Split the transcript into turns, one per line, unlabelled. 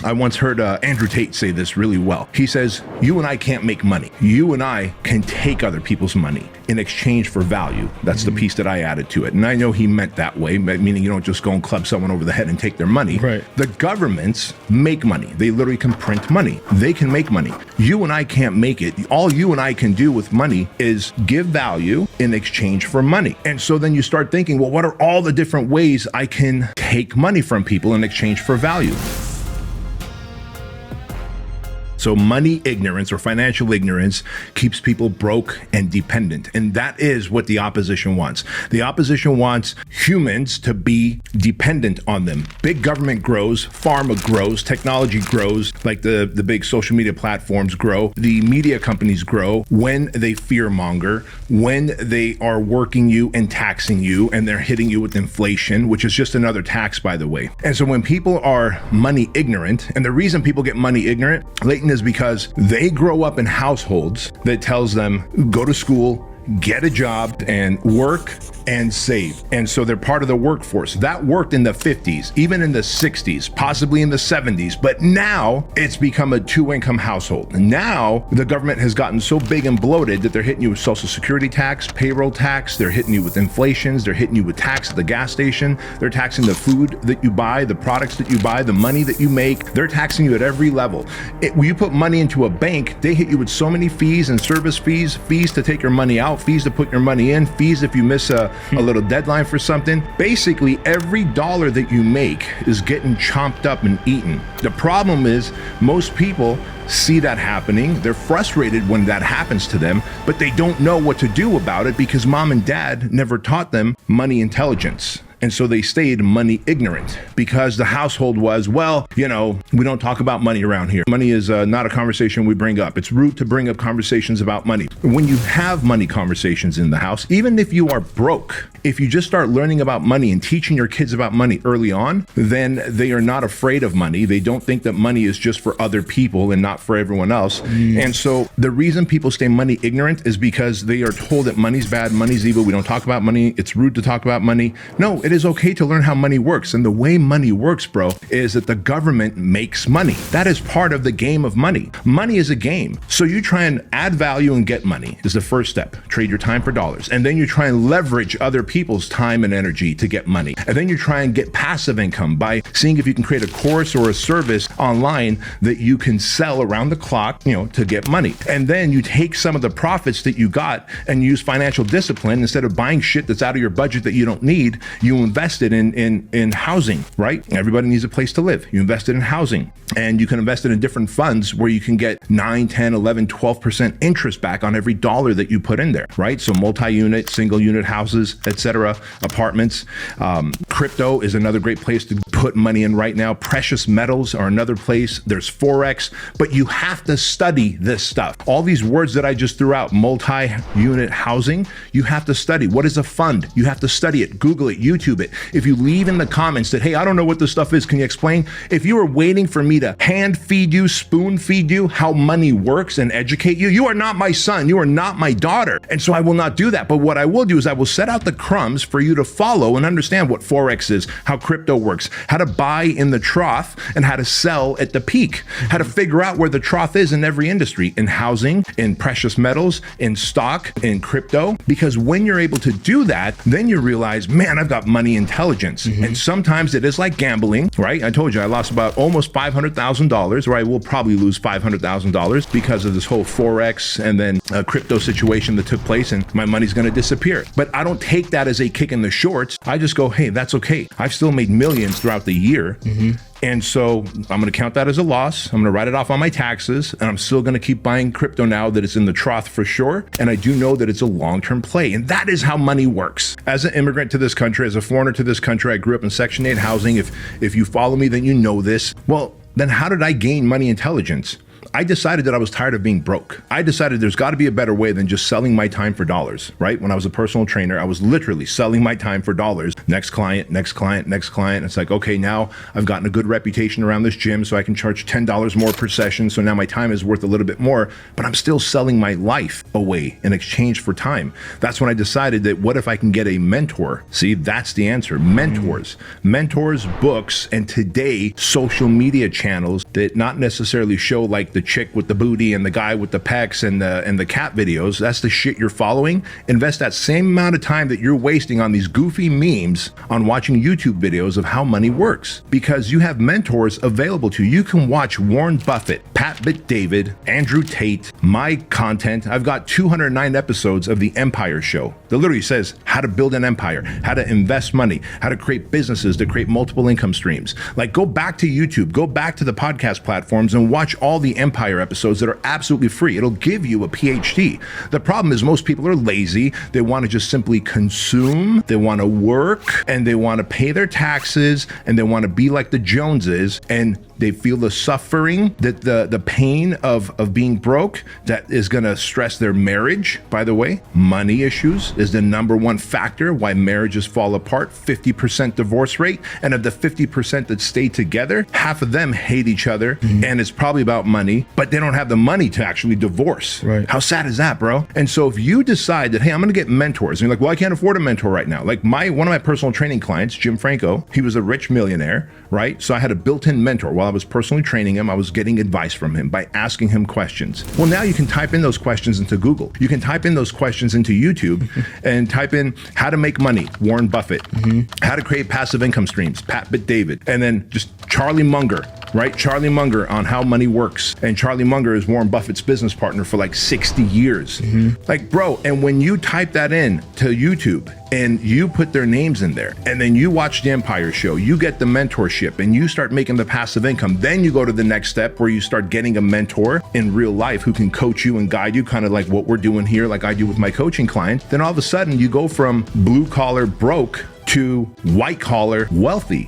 I once heard Andrew Tate say this really well. He says, you and I can't make money. You and I can take other people's money in exchange for value. That's the piece that I added to it. And I know he meant that way, meaning you don't just go and club someone over the head and take their money.
Right.
The governments make money. They literally can print money. They can make money. You and I can't make it. All you and I can do with money is give value in exchange for money. And so then you start thinking, well, what are all the different ways I can take money from people in exchange for value? So money ignorance or financial ignorance keeps people broke and dependent. And that is what the opposition wants. The opposition wants humans to be dependent on them. Big government grows, pharma grows, technology grows, like the big social media platforms grow. The media companies grow when they fearmonger, when they are working you and taxing you, and they're hitting you with inflation, which is just another tax, by the way. And so when people are money ignorant, and the reason people get money ignorant, Leighton, is because they grow up in households that tells them go to school, get a job, and work and save. And so they're part of the workforce. That worked in the 50s, even in the 60s, possibly in the 70s. But now it's become a two-income household. Now the government has gotten so big and bloated that they're hitting you with social security tax, payroll tax. They're hitting you with inflations. They're hitting you with tax at the gas station. They're taxing the food that you buy, the products that you buy, the money that you make. They're taxing you at every level. When you put money into a bank, they hit you with so many fees and service fees, fees to take your money out, fees to put your money in, fees if you miss a little deadline for something. Basically, every dollar that you make is getting chomped up and eaten. The problem is most people see that happening. They're frustrated when that happens to them, but they don't know what to do about it because mom and dad never taught them money intelligence. And so they stayed money ignorant because the household was, well, you know, we don't talk about money around here. Money is not a conversation we bring up. It's rude to bring up conversations about money. When you have money conversations in the house, even if you are broke, if you just start learning about money and teaching your kids about money early on, then they are not afraid of money. They don't think that money is just for other people and not for everyone else. And so the reason people stay money ignorant is because they are told that money's bad, money's evil. We don't talk about money. It's rude to talk about money. No, it is okay to learn how money works. And the way money works, bro, is that the government makes money. That is part of the game of money. Money is a game. So you try and add value and get money is the first step. Trade your time for dollars. And then you try and leverage other people's time and energy to get money. And then you try and get passive income by seeing if you can create a course or a service online that you can sell around the clock, you know, to get money. And then you take some of the profits that you got and use financial discipline. Instead of buying shit that's out of your budget that you don't need, you invest it in housing, right? Everybody needs a place to live. You invest it in housing, and you can invest it in different funds where you can get 9, 10, 11, 12% interest back on every dollar that you put in there, right? So multi-unit, single unit houses, etc., apartments. Crypto is another great place to put money in right now. Precious metals are another place. There's Forex, but you have to study this stuff. All these words that I just threw out, multi-unit housing, you have to study. What is a fund? You have to study it, Google it, YouTube it. If you leave in the comments that, hey, I don't know what this stuff is, can you explain? If you are waiting for me to hand feed you, spoon feed you how money works and educate you, you are not my son, you are not my daughter. And so I will not do that. But what I will do is I will set out the crumbs for you to follow and understand what Forex is, how crypto works, how to buy in the trough and how to sell at the peak, how to figure out where the trough is in every industry, in housing, in precious metals, in stock, in crypto. Because when you're able to do that, then you realize, man, I've got money intelligence. And sometimes it is like gambling, right? I told you I lost about almost $500,000, or I will probably lose $500,000 because of this whole Forex and then a crypto situation that took place, and my money's going to disappear. But I don't take that as a kick in the shorts. I just go, hey, that's okay. I've still made millions throughout the year. And so I'm going to count that as a loss. I'm going to write it off on my taxes, and I'm still going to keep buying crypto now that it's in the trough for sure. And I do know that it's a long-term play. And that is how money works. As an immigrant to this country, as a foreigner to this country, I grew up in Section 8 housing. If you follow me, then you know this. Well, then how did I gain money intelligence? I decided that I was tired of being broke. I decided there's got to be a better way than just selling my time for dollars, right? When I was a personal trainer, I was literally selling my time for dollars. Next client, next client, next client. It's like, okay, now I've gotten a good reputation around this gym, so I can charge $10 more per session. So now my time is worth a little bit more, but I'm still selling my life away in exchange for time. That's when I decided that what if I can get a mentor? See, that's the answer. Mentors, books, and today social media channels that not necessarily show like the chick with the booty and the guy with the pecs and the cat videos. That's the shit you're following. Invest that same amount of time that you're wasting on these goofy memes on watching YouTube videos of how money works, because you have mentors available to you. You can watch Warren Buffett, Pat David, Andrew Tate, my content. I've got 209 episodes of The Empire Show that literally says how to build an empire, how to invest money, how to create businesses to create multiple income streams. Like, go back to YouTube, go back to the podcast platforms and watch all the Empire episodes that are absolutely free. It'll give you a PhD. The problem is most people are lazy. They want to just simply consume, they want to work, and they want to pay their taxes, and they want to be like the Joneses, and they feel the suffering, that the pain of being broke, that is going to stress their marriage. By the way, money issues is the number one factor why marriages fall apart. 50% divorce rate, and of the 50% that stay together, half of them hate each other, and it's probably about money, but they don't have the money to actually divorce.
Right.
How sad is that, bro? And so if you decide that, hey, I'm going to get mentors, and you're like, well, I can't afford a mentor right now. Like one of my personal training clients, Jim Franco, he was a rich millionaire, right? So I had a built-in mentor. While I was personally training him, I was getting advice from him by asking him questions. Well, now you can type in those questions into Google. You can type in those questions into YouTube and type in how to make money, Warren Buffett, how to create passive income streams, Pat David, and then just Charlie Munger, right? Charlie Munger on how money works. And Charlie Munger is Warren Buffett's business partner for like 60 years. Like, bro, and when you type that in to YouTube and you put their names in there, and then you watch the Empire Show, you get the mentorship, and you start making the passive income, then you go to the next step where you start getting a mentor in real life who can coach you and guide you, kind of like what we're doing here, like I do with my coaching clients. Then all of a sudden you go from blue collar broke to white collar wealthy.